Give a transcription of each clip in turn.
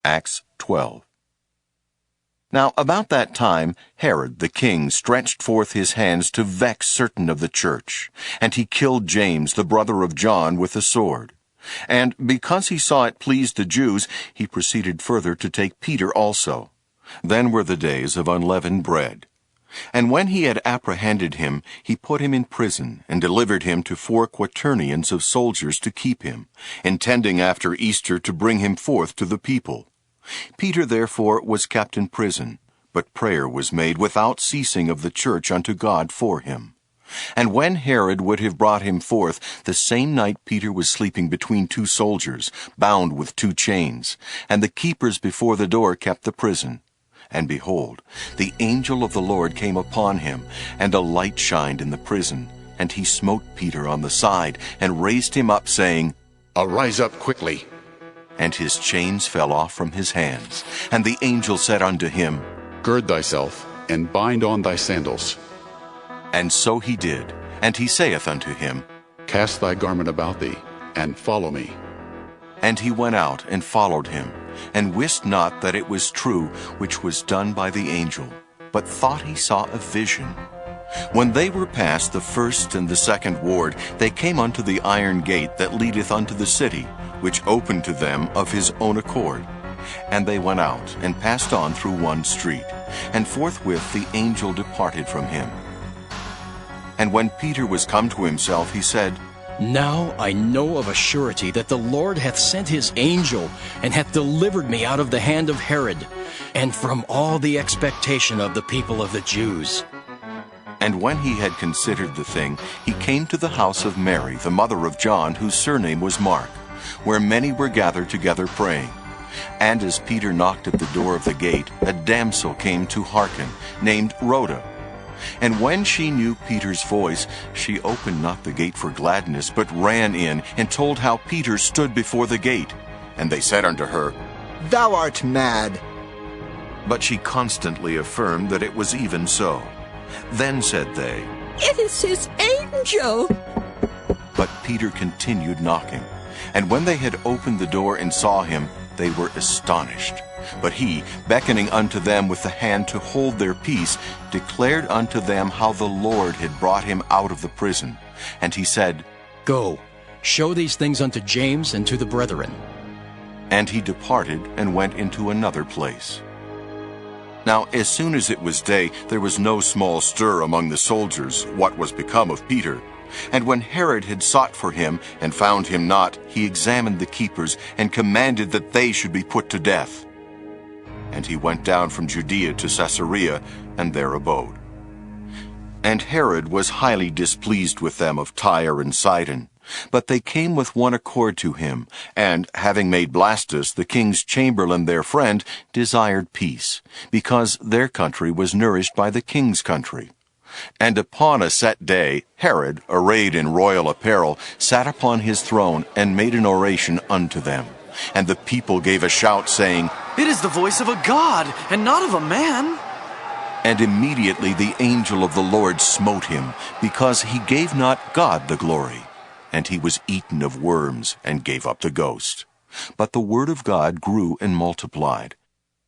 Acts 12. Now about that time Herod the king stretched forth his hands to vex certain of the church, and he killed James the brother of John with a sword. And because he saw it pleased the Jews, he proceeded further to take Peter also. Then were the days of unleavened bread. And when he had apprehended him, he put him in prison, and delivered him to 4 quaternions of soldiers to keep him, intending after Easter to bring him forth to the people. Peter therefore was kept in prison, but prayer was made without ceasing of the church unto God for him. And when Herod would have brought him forth, the same night Peter was sleeping between 2 soldiers, bound with 2 chains, and the keepers before the door kept the prison. And behold, the angel of the Lord came upon him, and a light shined in the prison. And he smote Peter on the side, and raised him up, saying, Arise up quickly. And his chains fell off from his hands. And the angel said unto him, Gird thyself, and bind on thy sandals. And so he did. And he saith unto him, Cast thy garment about thee, and follow me. And he went out and followed him, and wist not that it was true which was done by the angel, but thought he saw a vision. When they were past the first and the second ward, they came unto the iron gate that leadeth unto the city, which opened to them of his own accord. And they went out, and passed on through one street, and forthwith the angel departed from him. And when Peter was come to himself, he said, Now I know of a surety that the Lord hath sent his angel, and hath delivered me out of the hand of Herod, and from all the expectation of the people of the Jews. And when he had considered the thing, he came to the house of Mary, the mother of John, whose surname was Mark, where many were gathered together praying. And as Peter knocked at the door of the gate, a damsel came to hearken, named Rhoda. And when she knew Peter's voice, she opened not the gate for gladness, but ran in, and told how Peter stood before the gate. And they said unto her, Thou art mad. But she constantly affirmed that it was even so. Then said they, It is his angel. But Peter continued knocking. And when they had opened the door and saw him, they were astonished. But he, beckoning unto them with the hand to hold their peace, declared unto them how the Lord had brought him out of the prison. And he said, Go, show these things unto James and to the brethren. And he departed and went into another place. Now as soon as it was day, there was no small stir among the soldiers, what was become of Peter. And when Herod had sought for him, and found him not, he examined the keepers, and commanded that they should be put to death. And he went down from Judea to Caesarea, and there abode. And Herod was highly displeased with them of Tyre and Sidon. But they came with one accord to him, and, having made Blastus, the king's chamberlain their friend, desired peace, because their country was nourished by the king's country. And upon a set day, Herod, arrayed in royal apparel, sat upon his throne, and made an oration unto them. And the people gave a shout, saying, It is the voice of a god, and not of a man. And immediately the angel of the Lord smote him, because he gave not God the glory. And he was eaten of worms, and gave up the ghost. But the word of God grew and multiplied.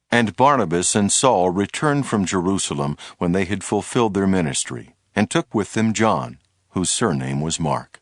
And Barnabas and Saul returned from Jerusalem when they had fulfilled their ministry, and took with them John, whose surname was Mark.